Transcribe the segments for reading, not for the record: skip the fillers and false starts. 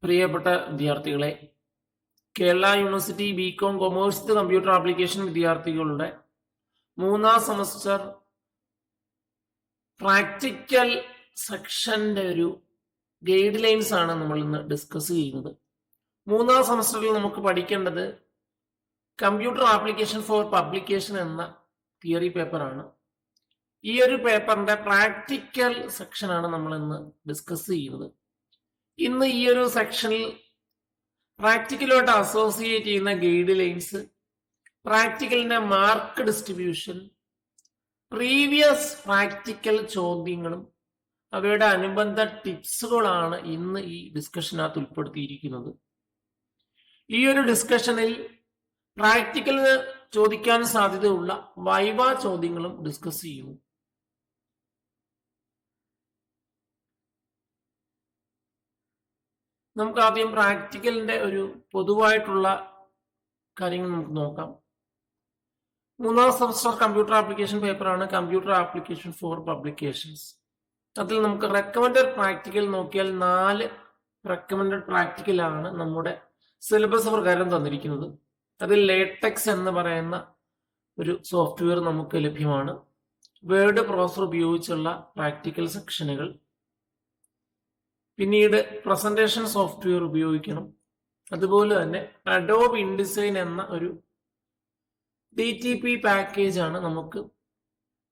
പ്രിയപ്പെട്ട വിദ്യാർത്ഥികളെ, Kerala university BCom commerce computer application വിദ്യാർത്ഥികളുടെ 3ാം സെമസ്റ്റർ പ്രാക്ടിക്കൽ സെക്ഷന്റെ ഒരു ഗൈഡ് ലൈൻസ് ആണ് നമ്മൾ ഇന്ന് ഡിസ്കസ് ചെയ്യുന്നത്. 3ാം സെമസ്റ്ററിൽ നമുക്ക് പഠിക്കേണ്ടത് കമ്പ്യൂട്ടർ ആപ്ലിക്കേഷൻ ഫോർ പബ്ലിക്കേഷൻ എന്ന തിയറി പേപ്പറാണ്. ഈ ഒരു പേപ്പറിന്റെ പ്രാക്ടിക്കൽ സെക്ഷനാണ് നമ്മൾ ഇന്ന് ഡിസ്കസ് ചെയ്യുന്നത്. ഇന്ന് ഈ ഒരു സെക്ഷനിൽ പ്രാക്ടിക്കലോട്ട് അസോസിയേറ്റ് ചെയ്യുന്ന ഗൈഡ് ലൈൻസ്, പ്രാക്ടിക്കലിന്റെ മാർക്ക് ഡിസ്ട്രിബ്യൂഷൻ, പ്രീവിയസ് പ്രാക്ടിക്കൽ ചോദ്യങ്ങളും അവയുടെ അനുബന്ധ ടിപ്സുകളാണ് ഇന്ന് ഈ ഡിസ്കഷനകത്ത് ഉൾപ്പെടുത്തിയിരിക്കുന്നത്. ഈ ഒരു ഡിസ്കഷനിൽ പ്രാക്ടിക്കലിന് ചോദിക്കാൻ സാധ്യതയുള്ള വൈവ ചോദ്യങ്ങളും ഡിസ്കസ് ചെയ്യുന്നു. നമുക്ക് ആദ്യം പ്രാക്ടിക്കലിന്റെ ഒരു പൊതുവായിട്ടുള്ള കാര്യങ്ങൾ നമുക്ക് നോക്കാം. 3ാം സെമസ്റ്റർ കമ്പ്യൂട്ടർ ആപ്ലിക്കേഷൻ പേപ്പറാണ് കമ്പ്യൂട്ടർ ആപ്ലിക്കേഷൻ ഫോർ പബ്ലിക്കേഷൻസ്. അതിൽ നമുക്ക് റെക്കമെൻഡഡ് പ്രാക്ടിക്കൽ നോക്കിയാൽ 4 റെക്കമെൻഡഡ് പ്രാക്ടിക്കലാണ് നമ്മുടെ സിലബസ് പ്രകാരം തന്നിരിക്കുന്നത്. അതിൽ ലേറ്റക്സ് എന്ന് പറയുന്ന ഒരു സോഫ്റ്റ്വെയർ നമുക്ക് ലഭ്യമാണ്. വേർഡ് പ്രോസസർ ഉപയോഗിച്ചുള്ള പ്രാക്ടിക്കൽ സെക്ഷനുകൾ, പിന്നീട് പ്രസന്റേഷൻ സോഫ്റ്റ്വെയർ ഉപയോഗിക്കണം. അതുപോലെ തന്നെ അഡോബ് ഇൻഡിസൈൻ എന്ന ഒരു DTP പാക്കേജ് ആണ് നമുക്ക്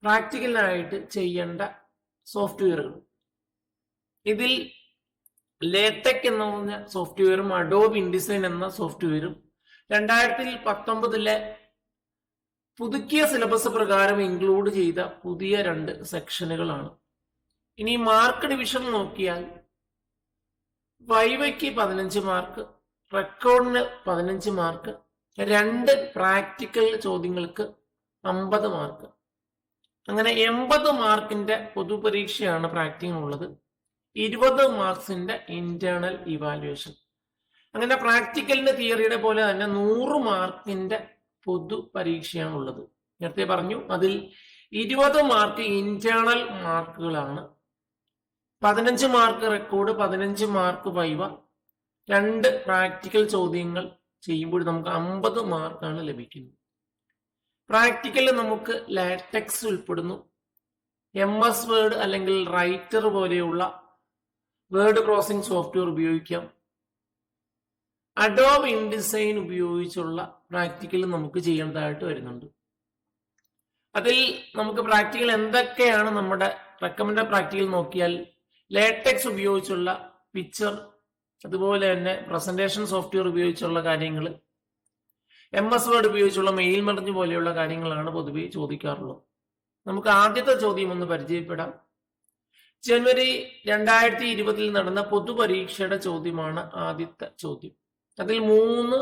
പ്രാക്ടിക്കലായിട്ട് ചെയ്യേണ്ട സോഫ്റ്റ്വെയറുകൾ. ഇതിൽ ലേറ്റക് എന്ന് പറഞ്ഞ സോഫ്റ്റ്വെയറും അഡോബ് ഇൻഡിസൈൻ എന്ന സോഫ്റ്റ്വെയറും 2019 പുതുക്കിയ സിലബസ് പ്രകാരം ഇൻക്ലൂഡ് ചെയ്ത പുതിയ 2 സെക്ഷനുകളാണ്. ഇനി മാർക്ക് ഡിവിഷൻ നോക്കിയാൽ വൈവയ്ക്ക് 15 മാർക്ക്, റെക്കോർഡിന് 15 മാർക്ക്, 2 പ്രാക്ടിക്കൽ ചോദ്യങ്ങൾക്ക് 50 മാർക്ക്. അങ്ങനെ 80 മാർക്കിന്റെ പൊതുപരീക്ഷയാണ് പ്രാക്ടിക്കലുള്ളത്, 20 മാർക്സിന്റെ ഇന്റേണൽ ഇവാലുവേഷൻ. അങ്ങനെ പ്രാക്ടിക്കലിന്റെ തിയറിയുടെ പോലെ തന്നെ 100 മാർക്കിന്റെ പൊതു പരീക്ഷയാണുള്ളത്. നേരത്തെ പറഞ്ഞു, അതിൽ 20 മാർക്ക് ഇന്റേണൽ മാർക്കുകളാണ്, 15 mark record, 15 mark viva, 2 practical ചോദ്യങ്ങൾ ചെയ്യുമ്പോൾ നമുക്ക് 50 മാർക്കാണ് ലഭിക്കുന്നത്. പ്രാക്ടിക്കലിൽ നമുക്ക് ലാറ്റക്സ് ഉൾപ്പെടുന്നു. MS വേർഡ് അല്ലെങ്കിൽ റൈറ്റർ പോലെയുള്ള വേർഡ് പ്രോസസിംഗ് സോഫ്റ്റ്വെയർ ഉപയോഗിക്കാം. അഡോബ് ഇൻഡിസൈൻ ഉപയോഗിച്ചുള്ള പ്രാക്ടിക്കൽ നമുക്ക് ചെയ്യേണ്ടതായിട്ട് വരുന്നുണ്ട്. അതിൽ നമുക്ക് പ്രാക്ടിക്കൽ എന്തൊക്കെയാണ് നമ്മുടെ റെക്കമെൻഡഡ് പ്രാക്ടിക്കൽ നോക്കിയാൽ ലേറ്റക്സ് ഉപയോഗിച്ചുള്ള പിക്ചർ, അതുപോലെ തന്നെ പ്രസന്റേഷൻ സോഫ്റ്റ്വെയർ ഉപയോഗിച്ചുള്ള കാര്യങ്ങൾ, MS വേർഡ് ഉപയോഗിച്ചുള്ള മെയിൽ മെർജ് പോലെയുള്ള കാര്യങ്ങളാണ് പൊതുവെ ചോദിക്കാറുള്ളത്. നമുക്ക് ആദ്യത്തെ ചോദ്യം ഒന്ന് പരിചയപ്പെടാം. ജനുവരി 2020 നടന്ന പൊതുപരീക്ഷയുടെ ചോദ്യമാണ് ആദ്യത്തെ ചോദ്യം. അതിൽ 3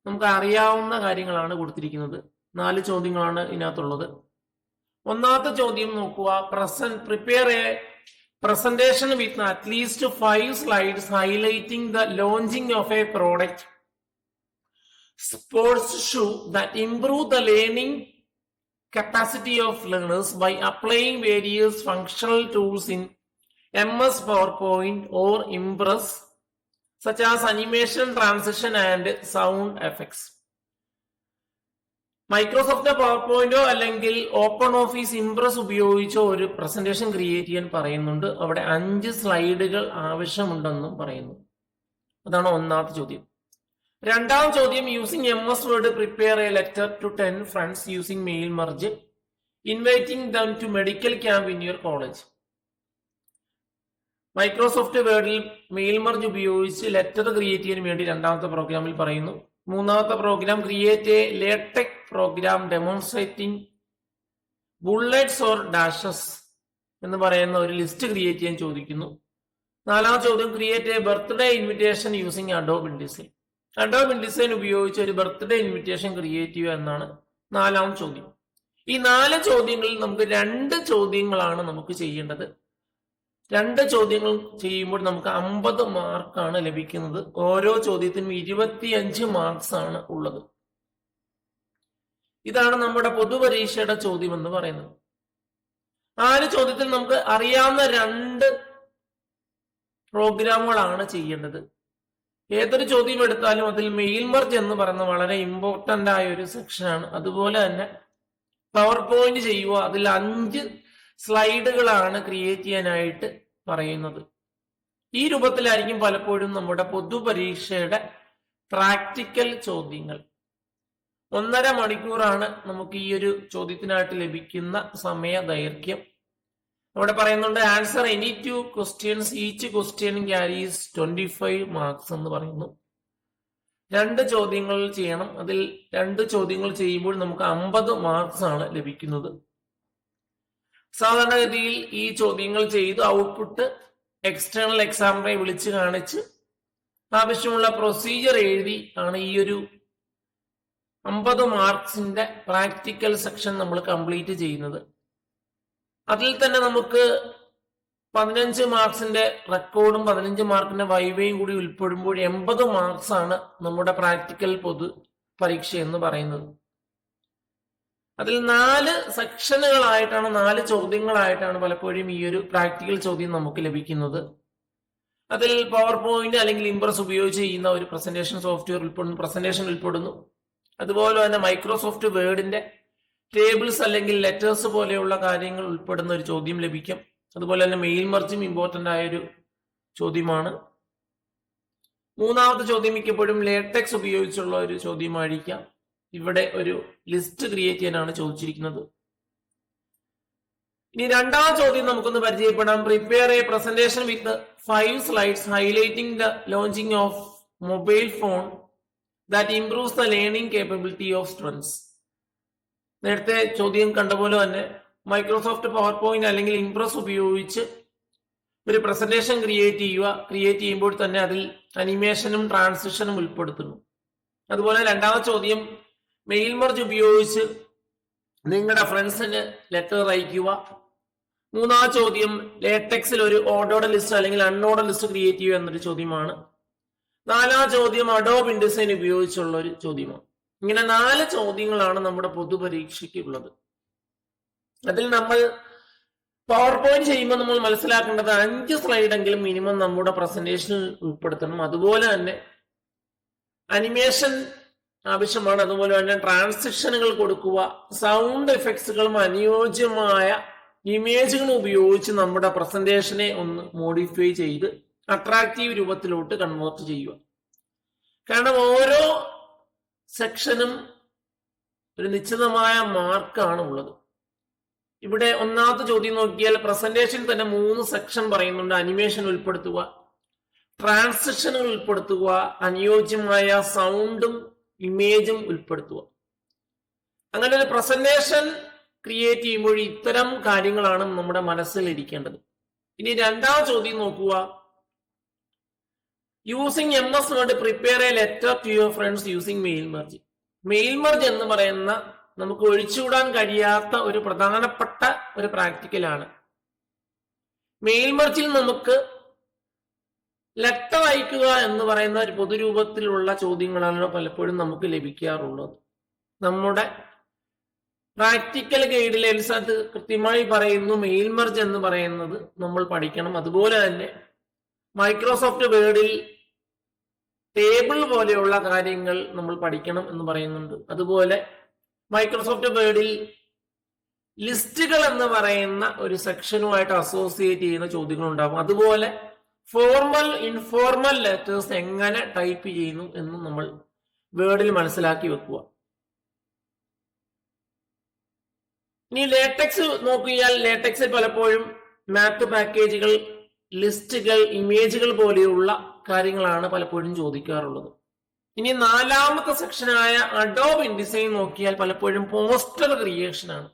നമുക്ക് അറിയാവുന്ന കാര്യങ്ങളാണ് കൊടുത്തിരിക്കുന്നത്. 4 ചോദ്യങ്ങളാണ് ഇതിനകത്തുള്ളത്. ഒന്നാമത്തെ ചോദ്യം നോക്കുക. Prepare A presentation with at least 5 slides highlighting the launching of a product, sports shoe that improve the learning capacity of learners by applying various functional tools in MS PowerPoint or Impress such as animation, transition and sound effects. Microsoft പവർപോയിന്റോ അല്ലെങ്കിൽ open office Impress ഉപയോഗിച്ചോ ഒരു presentation create ചെയ്യാൻ പറയുന്നുണ്ട്. അവിടെ 5 സ്ലൈഡുകൾ ആവശ്യമുണ്ടെന്നും പറയുന്നു. അതാണ് ഒന്നാമത്തെ ചോദ്യം. രണ്ടാം ചോദ്യം, using MS word prepare a letter to 10 friends using mail merge inviting them to medical camp in your college. Microsoft വേർഡിൽ മെയിൽ മെർജ് ഉപയോഗിച്ച് ലെറ്റർ ക്രിയേറ്റ് ചെയ്യാൻ വേണ്ടി രണ്ടാമത്തെ പ്രോഗ്രാമിൽ പറയുന്നു. മൂന്നാമത്തെ program, create a LaTeX program demonstrating bullets or dashes എന്ന് പറയുന്ന ഒരു ലിസ്റ്റ് ക്രിയേറ്റ് ചെയ്യാൻ ചോദിക്കുന്നു. നാലാമത്തെ ചോദ്യം, create a birthday invitation using Adobe InDesign. Adobe InDesign ഉപയോഗിച്ച് ഒരു ബർത്ത്ഡേ ഇൻവിറ്റേഷൻ ക്രിയേറ്റ് ചെയ്യുക എന്നാണ് 4ാം ചോദ്യം. ഈ 4 ചോദ്യങ്ങളിൽ നമുക്ക് 2 ചോദ്യങ്ങളാണ് നമുക്ക് ചെയ്യേണ്ടത്. 2 ചോദ്യങ്ങൾ ചെയ്യുമ്പോൾ നമുക്ക് 50 മാർക്കാണ് ലഭിക്കുന്നത്. ഓരോ ചോദ്യത്തിനും 25 മാർക്സ് ആണ് ഉള്ളത്. ഇതാണ് നമ്മുടെ പൊതുപരീക്ഷയുടെ ചോദ്യം എന്ന് പറയുന്നത്. 4 ചോദ്യത്തിൽ നമുക്ക് അറിയാവുന്ന 2 പ്രോഗ്രാമുകളാണ് ചെയ്യേണ്ടത്. ഏതൊരു ചോദ്യം എടുത്താലും അതിൽ മെയിൽ മെർജ് എന്ന് പറയുന്ന വളരെ ഇമ്പോർട്ടന്റ് ആയ ഒരു സെക്ഷനാണ്. അതുപോലെ തന്നെ പവർ പോയിന്റ് ചെയ്യുക, അതിൽ 5 സ്ലൈഡുകളാണ് ക്രിയേറ്റ് ചെയ്യാനായിട്ട് പറയുന്നത്. ഈ രൂപത്തിലായിരിക്കും പലപ്പോഴും നമ്മുടെ പൊതുപരീക്ഷയുടെ പ്രാക്ടിക്കൽ ചോദ്യങ്ങൾ. 1.5 മണിക്കൂറാണ് നമുക്ക് ഈ ഒരു ചോദ്യത്തിനായിട്ട് ലഭിക്കുന്ന സമയ ദൈർഘ്യം. അവിടെ പറയുന്നുണ്ട് answer any 2 questions, each question carries 25 marks എന്ന് പറയുന്നു. 2 ചോദ്യങ്ങൾ ചെയ്യണം. അതിൽ 2 ചോദ്യങ്ങൾ ചെയ്യുമ്പോൾ നമുക്ക് 50 മാർക്സ് ആണ് ലഭിക്കുന്നത്. സാധാരണഗതിയിൽ ഈ ചോദ്യങ്ങൾ ചെയ്ത് ഔട്ട്പുട്ട് എക്സ്റ്റേണൽ എക്സാമിനെ വിളിച്ച് കാണിച്ച് ആവശ്യമുള്ള പ്രൊസീജിയർ എഴുതി ആണ് ഈ ഒരു 50 മാർക്സിന്റെ പ്രാക്ടിക്കൽ സെക്ഷൻ നമ്മൾ കംപ്ലീറ്റ് ചെയ്യുന്നത്. അതിൽ തന്നെ നമുക്ക് 15 മാർക്സിന്റെ റെക്കോർഡും 15 മാർക്കിന്റെ വൈവയും കൂടി ഉൾപ്പെടുമ്പോൾ 80 മാർക്സ് ആണ് നമ്മുടെ പ്രാക്ടിക്കൽ പൊതു പരീക്ഷ എന്ന് പറയുന്നത്. അതിൽ 4 സെക്ഷനുകളായിട്ടാണ്, 4 ചോദ്യങ്ങളായിട്ടാണ് പലപ്പോഴും ഈ ഒരു പ്രാക്ടിക്കൽ ചോദ്യം നമുക്ക് ലഭിക്കുന്നത്. അതിൽ പവർ പോയിന്റ് അല്ലെങ്കിൽ ഇംപ്രസ് ഉപയോഗിച്ച് ചെയ്യുന്ന ഒരു പ്രസന്റേഷൻ സോഫ്റ്റ്വെയർ പ്രസന്റേഷൻ ഉൾപ്പെടുന്നു. അതുപോലെ തന്നെ മൈക്രോസോഫ്റ്റ് വേർഡിന്റെ ടേബിൾസ് അല്ലെങ്കിൽ ലെറ്റേഴ്സ് പോലെയുള്ള കാര്യങ്ങൾ ഉൾപ്പെടുന്ന ഒരു ചോദ്യം ലഭിക്കും. അതുപോലെ തന്നെ മെയിൽ മെർജും ഇമ്പോർട്ടന്റ് ആയ ഒരു ചോദ്യമാണ്. 3ാമത്തെ ചോദ്യം മിക്കപ്പോഴും ലേറ്റക്സ് ഉപയോഗിച്ചുള്ള ഒരു ചോദ്യമായിരിക്കാം. ഇവിടെ ഒരു ലിസ്റ്റ് ക്രിയേറ്റ് ചെയ്യാനാണ് ചോദിച്ചിരിക്കുന്നത്. ഇനി 2ാം ചോദ്യം നമുക്കൊന്ന് പരിചയപ്പെടാം. Prepare A presentation with 5 slides highlighting the launching of mobile phone that improves the learning capability of students. നേരത്തെ ചോദ്യം കണ്ട പോലെ തന്നെ മൈക്രോസോഫ്റ്റ് പവർ പോയിന്റ് അല്ലെങ്കിൽ ഇംപ്രസ് ഉപയോഗിച്ച് ഒരു പ്രസന്റേഷൻ ക്രിയേറ്റ് ചെയ്യുമ്പോൾ തന്നെ അതിൽ അനിമേഷനും ട്രാൻസിഷനും ഉൾപ്പെടുത്തുന്നു. അതുപോലെ 2ാമത്തെ ചോദ്യം മെയിൽ മെർജ് ഉപയോഗിച്ച് നിങ്ങളുടെ ഫ്രണ്ട്സിന് ലെറ്റർ അയക്കുക. 3ാമത്തെ ചോദ്യം ലേറ്റക്സിൽ ഒരു ഓർഡേർഡ് ലിസ്റ്റ് അല്ലെങ്കിൽ അൺഓർഡർഡ് ലിസ്റ്റ് ക്രിയേറ്റ് ചെയ്യുക എന്നൊരു ചോദ്യമാണ്. 4ാമത്തെ ചോദ്യം അഡോബ് ഇൻഡിസൈൻ ഉപയോഗിച്ചുള്ള ഒരു ചോദ്യമാണ്. ഇങ്ങനെ 4 ചോദ്യങ്ങളാണ് നമ്മുടെ പൊതുപരീക്ഷയ്ക്ക് ഉള്ളത്. അതിൽ നമ്മൾ പവർ പോയിന്റ് ചെയ്യുമ്പോൾ നമ്മൾ മനസ്സിലാക്കേണ്ടത് 5 സ്ലൈഡെങ്കിലും മിനിമം നമ്മുടെ പ്രസന്റേഷനിൽ ഉൾപ്പെടുത്തണം. അതുപോലെ തന്നെ അനിമേഷൻ ആവശ്യമാണ്. അതുപോലെ തന്നെ ട്രാൻസിഷനുകൾ കൊടുക്കുക, സൗണ്ട് എഫക്ട്സുകളും അനുയോജ്യമായ ഇമേജുകളും ഉപയോഗിച്ച് നമ്മുടെ പ്രസന്റേഷനെ ഒന്ന് മോഡിഫൈ ചെയ്ത് അട്രാക്റ്റീവ് രൂപത്തിലോട്ട് കൺവേർട്ട് ചെയ്യുക. കാരണം ഓരോ സെക്ഷനും ഒരു നിശ്ചിതമായ മാർക്കാണ് ഉള്ളത്. ഇവിടെ 1ാമത്തെ ചോദ്യം നോക്കിയാൽ പ്രസന്റേഷൻ തന്നെ 3 സെക്ഷൻ പറയുന്നുണ്ട്. അനിമേഷൻ ഉൾപ്പെടുത്തുക, ട്രാൻസിഷനുകൾ ഉൾപ്പെടുത്തുക, അനുയോജ്യമായ സൗണ്ടും ഇമേജും ഉൾപ്പെടുത്തുക. അങ്ങനെ ഒരു പ്രസന്റേഷൻ ക്രിയേറ്റ് ചെയ്യുമ്പോൾ ഇത്തരം കാര്യങ്ങളാണ് നമ്മുടെ മനസ്സിൽ ഇരിക്കേണ്ടത്. ഇനി 2ാം ചോദ്യം നോക്കുക. Using MS word prepare a letter to your friends using mail merge. Mail merge എന്ന് പറയുന്ന നമുക്ക് ഒഴിച്ചുകൂടാൻ കഴിയാത്ത ഒരു പ്രധാനപ്പെട്ട ഒരു പ്രാക്ടിക്കലാണ്. മെയിൽ മെർജിൽ നമുക്ക് ലെറ്റർ അയക്കുക എന്ന് പറയുന്ന ഒരു പൊതുരൂപത്തിലുള്ള ചോദ്യങ്ങളാണ് പലപ്പോഴും നമുക്ക് ലഭിക്കാറുള്ളത്. നമ്മുടെ പ്രാക്ടിക്കൽ ഗൈഡിൽ എൽസാത്ത് കൃത്യമായി പറയുന്നു മെയിൽ മെർജ് എന്ന് പറയുന്നത് നമ്മൾ പഠിക്കണം. അതുപോലെ തന്നെ മൈക്രോസോഫ്റ്റ് വേർഡിൽ ടേബിൾ പോലെയുള്ള കാര്യങ്ങൾ നമ്മൾ പഠിക്കണം എന്ന് പറയുന്നുണ്ട്. അതുപോലെ മൈക്രോസോഫ്റ്റ് വേർഡിൽ ലിസ്റ്റുകൾ എന്ന് പറയുന്ന ഒരു സെക്ഷനുമായിട്ട് അസോസിയേറ്റ് ചെയ്യുന്ന ചോദ്യങ്ങൾ ഉണ്ടാകും. അതുപോലെ ഫോർമൽ ഇൻഫോർമൽ ലെറ്റേഴ്സ് എങ്ങനെ ടൈപ്പ് ചെയ്യുന്നു എന്ന് നമ്മൾ വേർഡിൽ മനസ്സിലാക്കി വെക്കുക. ഇനി ലേറ്റക്സ് നോക്കിയാൽ ലേറ്റക്സിൽ പലപ്പോഴും മാത്ത് പാക്കേജുകൾ, ലിസ്റ്റുകൾ, ഇമേജുകൾ പോലെയുള്ള കാര്യങ്ങളാണ് പലപ്പോഴും ചോദിക്കാറുള്ളത്. ഇനി 4ാമത്തെ സെക്ഷനായ അഡോബ് ഇൻഡിസൈൻ നോക്കിയാൽ പലപ്പോഴും പോസ്റ്റർ ക്രിയേഷൻ ആണ്.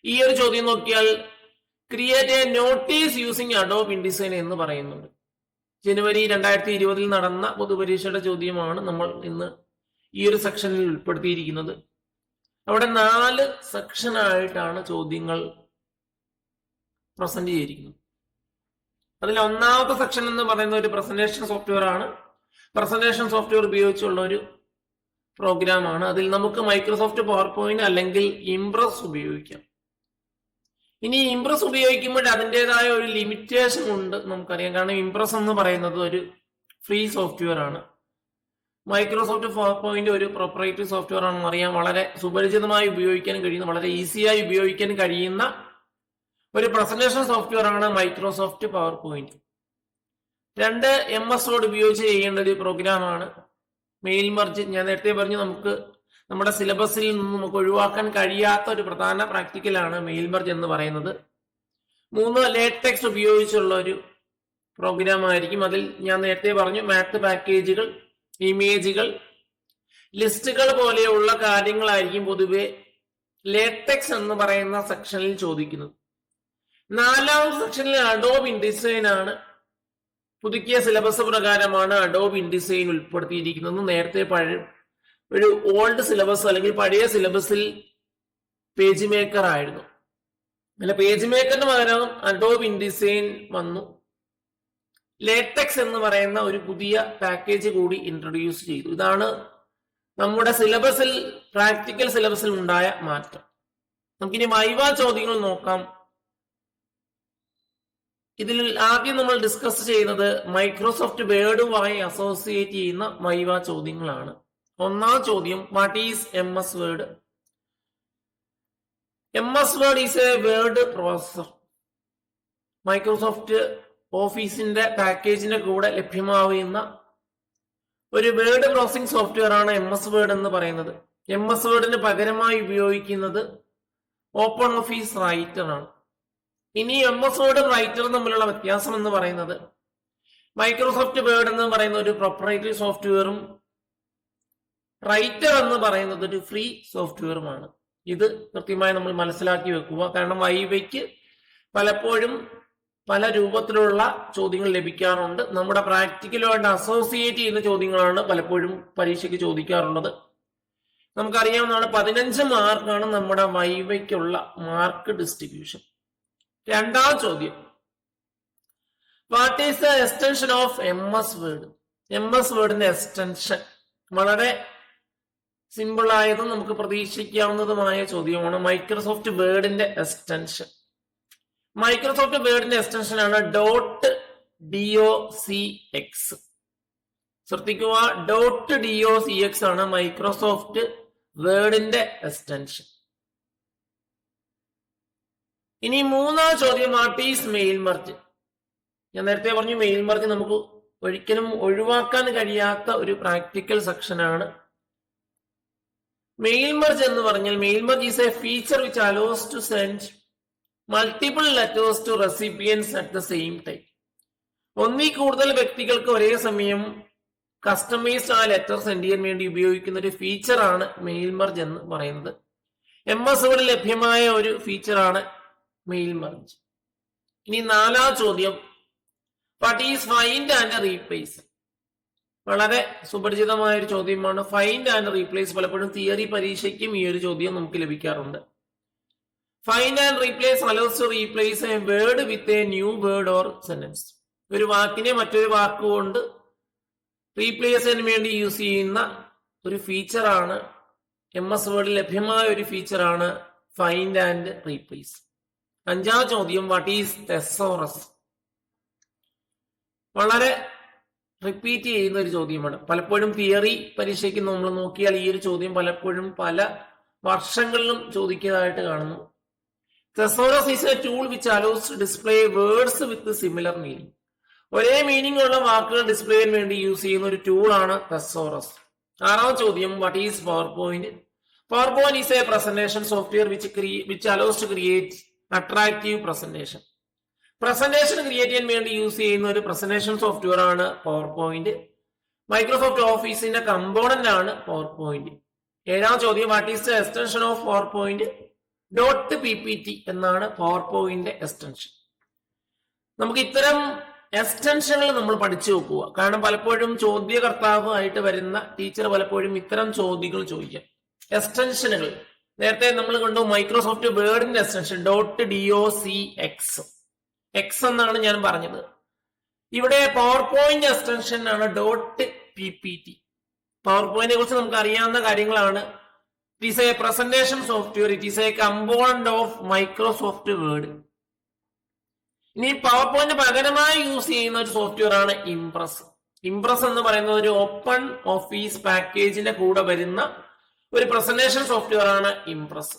ഈ ഒരു ചോദ്യം നോക്കിയാൽ create A notice using Adobe InDesign എന്ന് പറയുന്നുണ്ട്. ജനുവരി 2020 നടന്ന പൊതുപരീക്ഷയുടെ ചോദ്യമാണ് നമ്മൾ ഇന്ന് ഈ ഒരു സെക്ഷനിൽ ഉൾപ്പെടുത്തിയിരിക്കുന്നത്. അവിടെ 4 സെക്ഷനായിട്ടാണ് ചോദ്യങ്ങൾ പ്രസന്റ് ചെയ്തിരിക്കുന്നത്. അതിൽ 1ാമത്തെ സെക്ഷൻ എന്ന് പറയുന്ന ഒരു പ്രസന്റേഷൻ സോഫ്റ്റ്വെയർ ആണ്. പ്രസന്റേഷൻ സോഫ്റ്റ്വെയർ ഉപയോഗിച്ചുള്ള ഒരു പ്രോഗ്രാമാണ്. അതിൽ നമുക്ക് മൈക്രോസോഫ്റ്റ് പവർ പോയിന്റ് അല്ലെങ്കിൽ ഇംപ്രസ് ഉപയോഗിക്കാം. ഇനി ഇംപ്രസ് ഉപയോഗിക്കുമ്പോൾ അതിൻ്റെതായ ഒരു ലിമിറ്റേഷൻ ഉണ്ട് നമുക്കറിയാം. കാരണം ഇംപ്രസ് എന്ന് പറയുന്നത് ഒരു ഫ്രീ സോഫ്റ്റ്വെയർ ആണ്. മൈക്രോസോഫ്റ്റ് 4.0 ഒരു പ്രൊപ്പറേറ്ററി സോഫ്റ്റ്വെയർ ആണെന്ന് അറിയാം. വളരെ സുപരിചിതമായി ഉപയോഗിക്കാൻ കഴിയുന്ന, വളരെ ഈസിയായി ഉപയോഗിക്കാൻ കഴിയുന്ന ഒരു പ്രസന്റേഷൻ സോഫ്റ്റ്വെയർ ആണ് Microsoft power point. 2 MS word ഉപയോഗിച്ച് ചെയ്യേണ്ട ഒരു പ്രോഗ്രാമാണ് മെയിൽ മർജ്. ഞാൻ നേരത്തെ പറഞ്ഞു, നമുക്ക് നമ്മുടെ സിലബസിൽ നിന്ന് നമുക്ക് ഒഴിവാക്കാൻ കഴിയാത്ത ഒരു പ്രധാന പ്രാക്ടിക്കലാണ് മെയിൽ മർജ് എന്ന് പറയുന്നത്. 3 ലേറ്റക്സ് ഉപയോഗിച്ചുള്ള ഒരു പ്രോഗ്രാം ആയിരിക്കും. അതിൽ ഞാൻ നേരത്തെ പറഞ്ഞു, മാത്ത് പാക്കേജുകൾ, ഇമേജുകൾ, ലിസ്റ്റുകൾ പോലെയുള്ള കാര്യങ്ങളായിരിക്കും പൊതുവെ ലേറ്റക്സ് എന്ന് പറയുന്ന സെക്ഷനിൽ ചോദിക്കുന്നത്. 4ാം സെക്ഷനിൽ അഡോബ് ഇൻഡിസൈൻ ആണ്. പുതുക്കിയ സിലബസ് പ്രകാരമാണ് അഡോബ് ഇൻഡിസൈൻ ഉൾപ്പെടുത്തിയിരിക്കുന്നത്. നേരത്തെ ഒരു ഓൾഡ് സിലബസ് അല്ലെങ്കിൽ പഴയ സിലബസിൽ പേജ് മേക്കർ ആയിരുന്നു. അല്ല, പേജ് മേക്കറിന് പകരം അഡോബ് ഇൻഡിസൈൻ വന്നു. ലേറ്റക്സ് എന്ന് പറയുന്ന ഒരു പുതിയ പാക്കേജ് കൂടി ഇൻട്രൊഡ്യൂസ് ചെയ്തു. ഇതാണ് നമ്മുടെ സിലബസിൽ, പ്രാക്ടിക്കൽ സിലബസിൽ ഉണ്ടായ മാറ്റം. നമുക്കിനി വൈവ ചോദ്യങ്ങൾ നോക്കാം. ഇതിൽ ആദ്യം നമ്മൾ ഡിസ്കസ് ചെയ്യുന്നത് മൈക്രോസോഫ്റ്റ് വേർഡുമായി അസോസിയേറ്റ് ചെയ്യുന്ന വൈവ ചോദ്യങ്ങളാണ്. 1ാം ചോദ്യം, what is MS word? MS word is A word processor. Microsoft ഓഫീസിന്റെ പാക്കേജിന്റെ കൂടെ ലഭ്യമാവുന്ന ഒരു വേർഡ് പ്രോസസിംഗ് സോഫ്റ്റ്വെയർ ആണ് MS വേർഡ് എന്ന് പറയുന്നത്. MS വേർഡിന് പകരമായി ഉപയോഗിക്കുന്നത് ഓപ്പൺ ഓഫീസ് റൈറ്റർ ആണ്. ഇനി MS വേർഡും റൈറ്ററും തമ്മിലുള്ള വ്യത്യാസം എന്ന് പറയുന്നത്, മൈക്രോസോഫ്റ്റ് വേർഡ് എന്ന് പറയുന്ന ഒരു പ്രൊപ്പറേറ്ററി സോഫ്റ്റ്വെയറും റൈറ്റർ എന്ന് പറയുന്നത് ഒരു ഫ്രീ സോഫ്റ്റ്വെയറുമാണ്. ഇത് കൃത്യമായി നമ്മൾ മനസ്സിലാക്കി വെക്കുക. കാരണം വൈവയ്ക്ക് പലപ്പോഴും പല രൂപത്തിലുള്ള ചോദ്യങ്ങൾ ലഭിക്കാറുണ്ട്. നമ്മുടെ പ്രാക്ടിക്കലുമായിട്ട് അസോസിയേറ്റ് ചെയ്യുന്ന ചോദ്യങ്ങളാണ് പലപ്പോഴും പരീക്ഷയ്ക്ക് ചോദിക്കാറുള്ളത്. നമുക്കറിയാവുന്നതാണ് 15 മാർക്കാണ് നമ്മുടെ വൈവയ്ക്കുള്ള മാർക്ക് ഡിസ്ട്രിബ്യൂഷൻ. 2ാം ചോദ്യം, what is the extension of MS word? MS വേർഡിന്റെ എക്സ്റ്റൻഷൻ വളരെ സിമ്പിൾ ആയതും നമുക്ക് പ്രതീക്ഷിക്കാവുന്നതുമായ ചോദ്യമാണ്. മൈക്രോസോഫ്റ്റ് വേർഡിന്റെ എക്സ്റ്റൻഷൻ, മൈക്രോസോഫ്റ്റ് വേർഡിന്റെ എക്സ്റ്റൻഷൻ ആണ് .docx. ശ്രദ്ധിക്കുക, .docx ആണ് മൈക്രോസോഫ്റ്റ് വേർഡിന്റെ എക്സ്റ്റൻഷൻ. ഇനി 3ാം ചോദ്യം, വാട്ട് ഈസ് മെയിൽ മർജ്? ഞാൻ നേരത്തെ പറഞ്ഞു, മെയിൽ മർജ് നമുക്ക് ഒരിക്കലും ഒഴിവാക്കാൻ കഴിയാത്ത ഒരു പ്രാക്ടിക്കൽ സെക്ഷനാണ്. മെയിൽ മർജ് എന്ന് പറഞ്ഞാൽ, mail merge is a feature which allows to send multiple letters to recipients at the same time. ഒന്നിൽ കൂടുതൽ വ്യക്തികൾക്ക് ഒരേ സമയം കസ്റ്റമൈസ്ഡ് ആ ലെറ്റർ സെൻഡ് ചെയ്യാൻ വേണ്ടി ഉപയോഗിക്കുന്ന ഒരു ഫീച്ചറാണ് മെയിൽ മർജ് എന്ന് പറയുന്നത്. MS വേർഡിൽ ലഭ്യമായ ഒരു ഫീച്ചറാണ് മെയിൽ മർജ്. ഇനി 4ാം ചോദ്യം, what is find and replace? വളരെ സുപരിചിതമായ ഒരു ചോദ്യമാണ്. ഫൈൻഡ് ആൻഡ് റീപ്ലേസ് പലപ്പോഴും തിയറി പരീക്ഷയ്ക്കും ഈ ഒരു ചോദ്യം നമുക്ക് ലഭിക്കാറുണ്ട്. Find and replace allows to replace a word with a new word or sentence. ഒരു വാക്കിനെ മറ്റൊരു വാക്കുകൊണ്ട് റീപ്ലേസ് ചെയ്യാൻ വേണ്ടി യൂസ് ചെയ്യുന്ന ഒരു ഫീച്ചറാണ്, MS വേർഡിൽ ലഭ്യമായ ഒരു ഫീച്ചറാണ് ഫൈൻഡ് ആൻഡ് റീപ്ലേസ്. 5ാം ചോദ്യം, വാട്ട് ഈസ് തെസോറസ്? വളരെ റിപ്പീറ്റ് ചെയ്യുന്ന ഒരു ചോദ്യമാണ്. പലപ്പോഴും തിയറി പരീക്ഷയ്ക്ക് നമ്മൾ നോക്കിയാൽ ഈ ഒരു ചോദ്യം പലപ്പോഴും പല വർഷങ്ങളിലും ചോദിക്കുന്നതായിട്ട് കാണുന്നു. Thesaurus is a tool which allows to display words with similar meaning. ഒരേ മീനിങ് ഉള്ള വാക്കുകൾ ഡിസ്പ്ലേ ചെയ്യാൻ വേണ്ടി യൂസ് ചെയ്യുന്ന ഒരു ടൂളാണ് തെസോറസ്. 6ാം ചോദ്യം, what is PowerPoint? PowerPoint is a presentation software which allows to create attractive presentation. Presentation create ചെയ്യാൻ വേണ്ടി യൂസ് ചെയ്യുന്ന ഒരു പ്രസന്റേഷൻ സോഫ്റ്റ്വെയർ ആണ് പവർ പോയിന്റ്. മൈക്രോസോഫ്റ്റ് ഓഫീസിന്റെ കമ്പോണന്റ് ആണ് പവർ പോയിന്റ്. 7ാം ചോദ്യം, what is the extension of PowerPoint? .ppt എന്നാണ് പവർ പോയിന്റ് എക്സ്റ്റൻഷൻ. നമുക്ക് ഇത്തരം എക്സ്റ്റൻഷനുകൾ നമ്മൾ പഠിച്ചു വെക്കുക. കാരണം പലപ്പോഴും ചോദ്യകർത്താവ് ആയിട്ട് വരുന്ന ടീച്ചർ പലപ്പോഴും ഇത്തരം ചോദ്യങ്ങൾ ചോദിക്കാം. എക്സ്റ്റൻഷനുകൾ നേരത്തെ നമ്മൾ കണ്ടു, മൈക്രോസോഫ്റ്റ് വേർഡിന്റെ എക്സ്റ്റൻഷൻ .docx എന്നാണ് ഞാൻ പറഞ്ഞത്. ഇവിടെ പവർ പോയിന്റ് എക്സ്റ്റൻഷൻ ആണ് .ppt. പവർ പോയിന്റിനെ കുറിച്ച് നമുക്ക് അറിയാവുന്ന കാര്യങ്ങളാണ്. It is a presentation software. It is a component of Microsoft Word. ഇനി പവർ പോയിന്റ് പകരമായി യൂസ് ചെയ്യുന്ന ഒരു സോഫ്റ്റ്വെയർ ആണ് ഇംപ്രസ്. ഇംപ്രസ് എന്ന് പറയുന്ന ഒരു ഓപ്പൺ ഓഫീസ് പാക്കേജിന്റെ കൂടെ വരുന്ന ഒരു പ്രസന്റേഷൻ സോഫ്റ്റ്വെയർ ആണ് ഇംപ്രസ്.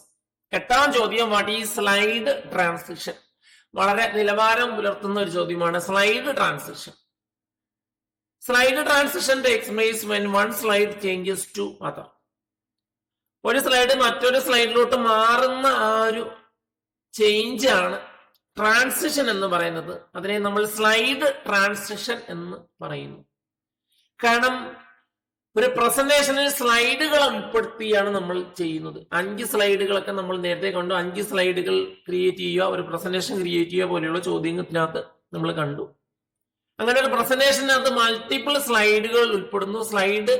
8ാം ചോദ്യം, വാട്ട് ഈസ് സ്ലൈഡ് ട്രാൻസിഷൻ? വളരെ നിലവാരം പുലർത്തുന്ന ഒരു ചോദ്യമാണ് slide transition. Slide transition takes place when one slide changes to other. ഒരു സ്ലൈഡ് മറ്റൊരു സ്ലൈഡിലോട്ട് മാറുന്ന ആ ഒരു ചേഞ്ച് ആണ് ട്രാൻസിഷൻ എന്ന് പറയുന്നത്. അതിനെ നമ്മൾ സ്ലൈഡ് ട്രാൻസിഷൻ എന്ന് പറയുന്നു. കാരണം ഒരു പ്രസന്റേഷനിൽ സ്ലൈഡുകൾ ഉൾപ്പെടുത്തിയാണ് നമ്മൾ ചെയ്യുന്നത്. 5 സ്ലൈഡുകളൊക്കെ നമ്മൾ നേരത്തെ കണ്ടു. 5 സ്ലൈഡുകൾ ക്രിയേറ്റ് ചെയ്യുക, ഒരു പ്രസന്റേഷൻ ക്രിയേറ്റ് ചെയ്യുക പോലെയുള്ള ചോദ്യത്തിനകത്ത് നമ്മൾ കണ്ടു. അങ്ങനെ ഒരു പ്രസന്റേഷനകത്ത് മൾട്ടിപ്പിൾ സ്ലൈഡുകൾ ഉൾപ്പെടുന്നു. സ്ലൈഡ്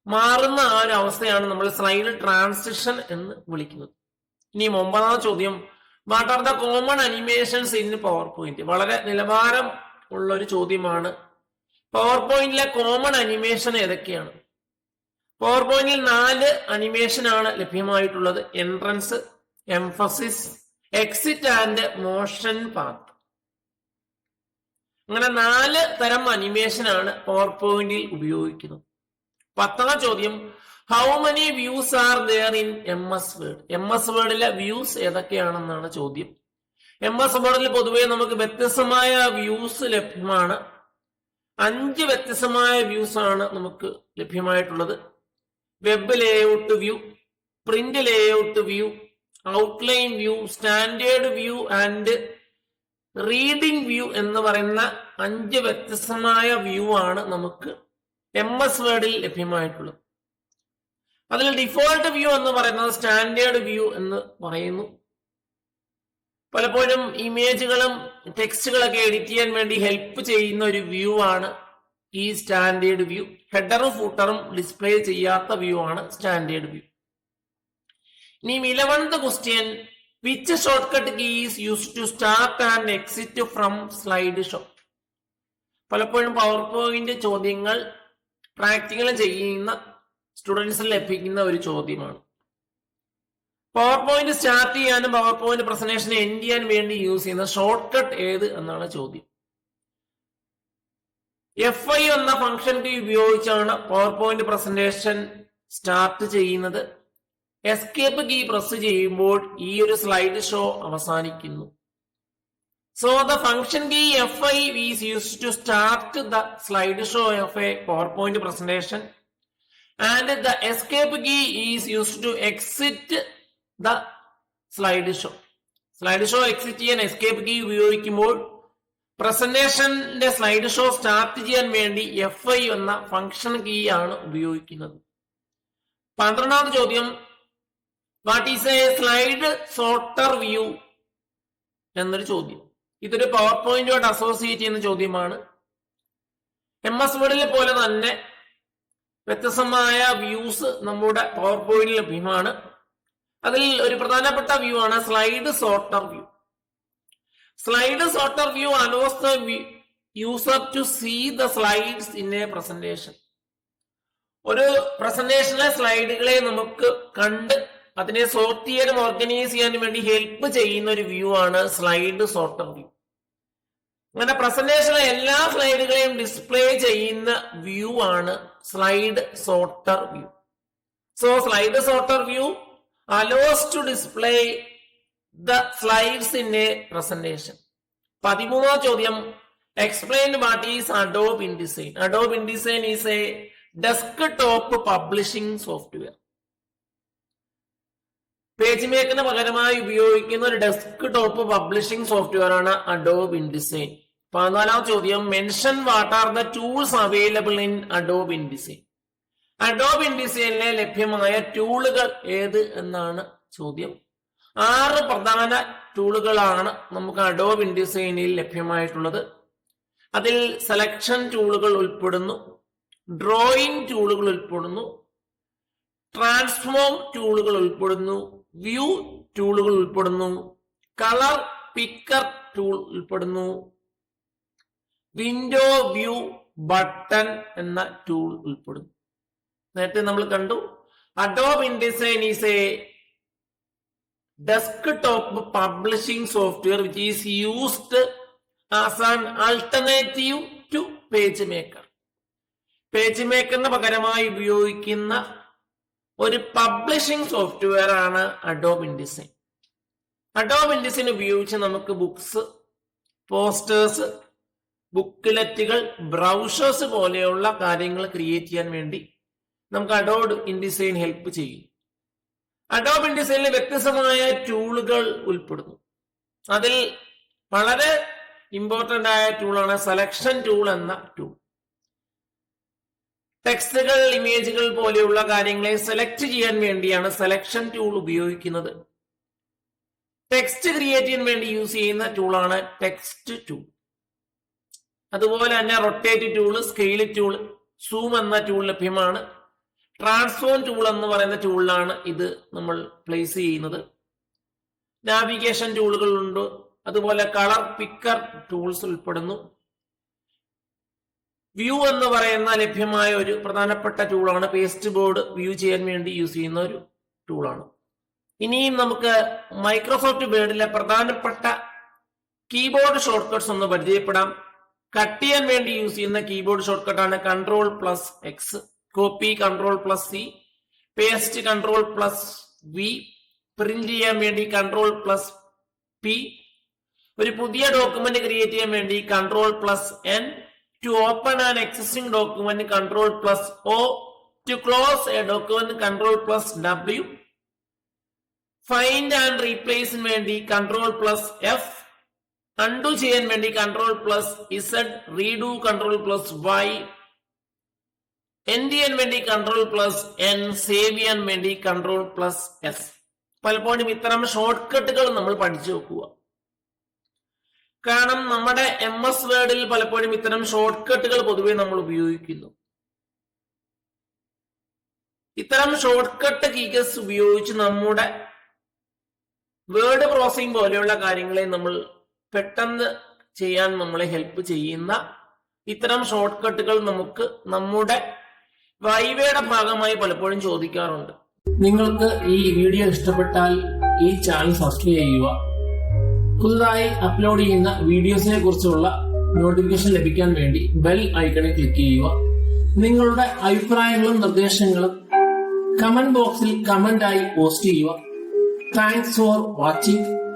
മാറുന്ന ആ ഒരു അവസ്ഥയാണ് നമ്മൾ സ്ലൈഡ് ട്രാൻസിഷൻ എന്ന് വിളിക്കുന്നത്. ഇനി 9ാം ചോദ്യം, what are the common animations in power point? വളരെ നിലവാരം ഉള്ള ഒരു ചോദ്യമാണ്. പവർ പോയിന്റിലെ കോമൺ അനിമേഷൻ ഏതൊക്കെയാണ്? പവർ പോയിന്റിൽ 4 അനിമേഷൻ ആണ് ലഭ്യമായിട്ടുള്ളത്. Entrance, emphasis, exit and motion path. അങ്ങനെ 4 തരം അനിമേഷൻ ആണ് പവർ പോയിന്റിൽ ഉപയോഗിക്കുന്നത്. 10ാം ചോദ്യം, how many views are there in MS Word? MS Wordലെ വ്യൂസ് ഏതൊക്കെയാണെന്നാണ് ചോദ്യം. MS Wordൽ പൊതുവെ നമുക്ക് വ്യത്യസ്തമായ വ്യൂസ് ലഭ്യമാണ്. 5 വ്യത്യസ്തമായ വ്യൂസ് ആണ് നമുക്ക് ലഭ്യമായിട്ടുള്ളത്. Web layout view, print layout view, outline view, standard view and reading view എന്ന് പറയുന്ന 5 വ്യത്യസ്തമായ വ്യൂ ആണ് നമുക്ക് MS Wordൽ ലഭ്യമായിട്ടുള്ളത്. അതിൽ ഡിഫോൾട്ട് വ്യൂ എന്ന് പറയുന്നത് സ്റ്റാൻഡേർഡ് വ്യൂ എന്ന് പറയുന്നു. പലപ്പോഴും ഇമേജുകളും ടെക്സ്റ്റുകളൊക്കെ എഡിറ്റ് ചെയ്യാൻ വേണ്ടി ഹെൽപ്പ് ചെയ്യുന്ന ഒരു വ്യൂ ആണ് ഈ സ്റ്റാൻഡേർഡ് വ്യൂ. ഹെഡറും ഫൂട്ടറും ഡിസ്പ്ലേ ചെയ്യാത്ത വ്യൂ ആണ് സ്റ്റാൻഡേർഡ് വ്യൂ. ഇനി 11th question, which shortcut key is used to start and exit from slide show? പലപ്പോഴും പവർ പോയിന്റ് ചോദ്യങ്ങൾ പ്രാക്ടിക്കൽ ചെയ്യുന്ന സ്റ്റുഡൻസിന് ലഭിക്കുന്ന ഒരു ചോദ്യമാണ്. പവർ പോയിന്റ് സ്റ്റാർട്ട് ചെയ്യാനും പവർ പോയിന്റ് പ്രസന്റേഷൻ എൻഡ് ചെയ്യാൻ വേണ്ടി യൂസ് ചെയ്യുന്ന ഷോർട്ട് കട്ട് ഏത് എന്നാണ് ചോദ്യം. F5 എന്ന ഫംഗ്ഷൻ കീ ഉപയോഗിച്ചാണ് പവർ പോയിന്റ് പ്രസന്റേഷൻ സ്റ്റാർട്ട് ചെയ്യുന്നത്. എസ്കേപ്പ് കീ പ്രസ് ചെയ്യുമ്പോൾ ഈ ഒരു സ്ലൈഡ് ഷോ അവസാനിക്കുന്നു. So the function key F5 is used to start the slideshow of a PowerPoint presentation, and the escape key is used to exit the slideshow. Slideshow exit ചെയ്യാൻ escape key ഉപയോഗിക്കുമ്പോൾ പ്രസന്റേഷന്റെ slide show start ചെയ്യാൻ വേണ്ടി F5 എന്ന function key ആണ് ഉപയോഗിക്കുന്നത്. 12ാമത്തെ ചോദ്യം, what is A slide sorter view എന്നൊരു ചോദ്യം. ഇതൊരു പവർ പോയിന്റുമായിട്ട് അസോസിയേറ്റ് ചെയ്യുന്ന ചോദ്യമാണ്. MS Wordലെ പോലെ തന്നെ വ്യത്യസ്തമായ വ്യൂസ് നമ്മുടെ പവർ പോയിന്റിൽ ലഭ്യമാണ്. അതിൽ ഒരു പ്രധാനപ്പെട്ട വ്യൂ ആണ് slide sorter view. Slide sorter view allows the user to see the slides in a presentation. ഒരു പ്രസന്റേഷനിലെ സ്ലൈഡുകളെ നമുക്ക് കണ്ട് അതിനെ സോർട്ട് ചെയ്യാനും ഓർഗനൈസ് ചെയ്യാനും വേണ്ടി ഹെൽപ്പ് ചെയ്യുന്ന ഒരു വ്യൂ ആണ് സ്ലൈഡ് സോർട്ടർ വ്യൂ. അങ്ങനെ പ്രസന്റേഷനിലെ എല്ലാ സ്ലൈഡുകളെയും ഡിസ്പ്ലേ ചെയ്യുന്ന വ്യൂ ആണ് slide sorter view. So slide sorter view allows to display the slides in a presentation. 13ാം ചോദ്യം, explain what is Adobe InDesign. Adobe InDesign is a desktop publishing software. Page മേക്കറിന് പകരമായി ഉപയോഗിക്കുന്ന ഒരു desktop publishing software ആണ് Adobe InDesign. 14ാം ചോദ്യം, mention what are the tools available in Adobe InDesign. Adobe InDesignലെ ലഭ്യമായ ടൂളുകൾ ഏത് എന്നാണ് ചോദ്യം. 6 പ്രധാന ടൂളുകളാണ് നമുക്ക് Adobe InDesignൽ ലഭ്യമായിട്ടുള്ളത്. അതിൽ സെലക്ഷൻ ടൂളുകൾ ഉൾപ്പെടുന്നു, ഡ്രോയിങ് ടൂളുകൾ ഉൾപ്പെടുന്നു, ട്രാൻസ്ഫോം ടൂളുകൾ ഉൾപ്പെടുന്നു, വ്യൂ ടൂളുകൾ ഉൾപ്പെടുന്നു, കളർ പിക്കർ ടൂൾ ഉൾപ്പെടുന്നു, വിൻഡോ വ്യൂ ബട്ടൺ എന്ന ടൂൾ ഉൾപ്പെടുന്നു. നേരത്തെ നമ്മൾ കണ്ടു Adobe InDesign is a desktop publishing software which is used as an alternative to PageMaker. പേജ്മേക്കറിന് പകരമായി ഉപയോഗിക്കുന്ന ഒരു പബ്ലിഷിംഗ് സോഫ്റ്റ്വെയർ ആണ് അഡോബ് ഇൻഡിസൈൻ. അഡോബ് ഇൻഡിസൈൻ ഉപയോഗിച്ച് നമുക്ക് ബുക്സ്, പോസ്റ്റേഴ്സ്, ബുക്ക്ലെറ്റുകൾ, ബ്രൗഷേഴ്സ് പോലെയുള്ള കാര്യങ്ങൾ ക്രിയേറ്റ് ചെയ്യാൻ വേണ്ടി നമുക്ക് അഡോബ് ഇൻഡിസൈൻ ഹെൽപ്പ് ചെയ്യും. അഡോബ് ഇൻഡിസൈനിൽ വ്യത്യസ്തമായ ടൂളുകൾ ഉൾപ്പെടുന്നു. അതിൽ വളരെ ഇമ്പോർട്ടന്റ് ആയ ടൂളാണ് സെലക്ഷൻ ടൂൾ എന്ന ടൂൾ. ടെക്സ്റ്റുകൾ, ഇമേജുകൾ പോലെയുള്ള കാര്യങ്ങളെ സെലക്ട് ചെയ്യാൻ വേണ്ടിയാണ് സെലക്ഷൻ ടൂൾ ഉപയോഗിക്കുന്നത്. ടെക്സ്റ്റ് ക്രിയേറ്റ് ചെയ്യാൻ വേണ്ടി യൂസ് ചെയ്യുന്ന ടൂളാണ് ടെക്സ്റ്റ് ടൂൾ. അതുപോലെ തന്നെ rotate tool, scale tool, zoom എന്ന ടൂൾ ലഭ്യമാണ്. ട്രാൻസ്ഫോം ടൂൾ എന്ന് പറയുന്ന ടൂളിലാണ് ഇത് നമ്മൾ പ്ലേസ് ചെയ്യുന്നത്. നാവിഗേഷൻ ടൂളുകൾ ഉണ്ട്. അതുപോലെ കളർ പിക്കർ ടൂൾസ് ഉൾപ്പെടുന്നു. വ്യൂ എന്ന് പറയുന്ന ലഭ്യമായ ഒരു പ്രധാനപ്പെട്ട ടൂളാണ്. പേസ്റ്റ് ബോർഡ് വ്യൂ ചെയ്യാൻ വേണ്ടി യൂസ് ചെയ്യുന്ന ഒരു ടൂളാണ്. ഇനിയും നമുക്ക് മൈക്രോസോഫ്റ്റ് വേർഡിലെ പ്രധാനപ്പെട്ട കീബോർഡ് ഷോർട്ട് കട്ട്സ് ഒന്ന് പരിചയപ്പെടാം. കട്ട് ചെയ്യാൻ വേണ്ടി യൂസ് ചെയ്യുന്ന കീബോർഡ് ഷോർട്ട് കട്ടാണ് Ctrl+X, copy Ctrl+C, paste Ctrl+V, print ചെയ്യാൻ വേണ്ടി Ctrl+P, ഒരു പുതിയ ഡോക്യുമെന്റ് ക്രിയേറ്റ് ചെയ്യാൻ വേണ്ടി Ctrl+N, to open an existing document Ctrl+O, to close a document Ctrl+W, find and replace വേണ്ടി Ctrl+F, undo ചെയ്യാൻ വേണ്ടി Ctrl+Z, redo Ctrl+Y, end ചെയ്യാൻ വേണ്ടി Ctrl+N, save ചെയ്യാൻ വേണ്ടി Ctrl+S. പലപ്പോഴും ഇത്തരം ഷോർട്ട് കട്ടുകൾ നമ്മൾ പഠിച്ചു വെക്കുക. കാരണം നമ്മുടെ MS വേർഡിൽ പലപ്പോഴും ഇത്തരം ഷോർട്ട് കട്ടുകൾ പൊതുവെ നമ്മൾ ഉപയോഗിക്കുന്നു. ഇത്തരം ഷോർട്ട് കട്ട് കീസ് ഉപയോഗിച്ച് നമ്മുടെ വേർഡ് പ്രോസസിംഗ് പോലെയുള്ള കാര്യങ്ങളെ നമ്മൾ പെട്ടെന്ന് ചെയ്യാൻ നമ്മളെ ഹെൽപ്പ് ചെയ്യുന്ന ഇത്തരം ഷോർട്ട് കട്ടുകൾ നമുക്ക് നമ്മുടെ വൈവയുടെ ഭാഗമായി പലപ്പോഴും ചോദിക്കാറുണ്ട്. നിങ്ങൾക്ക് ഈ വീഡിയോ ഇഷ്ടപ്പെട്ടാൽ ഈ ചാനൽ സബ്സ്ക്രൈബ് ചെയ്യുക. പുതുതായി അപ്ലോഡ് ചെയ്യുന്ന വീഡിയോസിനെ കുറിച്ചുള്ള നോട്ടിഫിക്കേഷൻ ലഭിക്കാൻ വേണ്ടി ബെൽ ഐക്കണിൽ ക്ലിക്ക് ചെയ്യുക. നിങ്ങളുടെ അഭിപ്രായങ്ങളും നിർദ്ദേശങ്ങളും കമന്റ് ബോക്സിൽ കമന്റായി പോസ്റ്റ് ചെയ്യുക. Thanks for watching.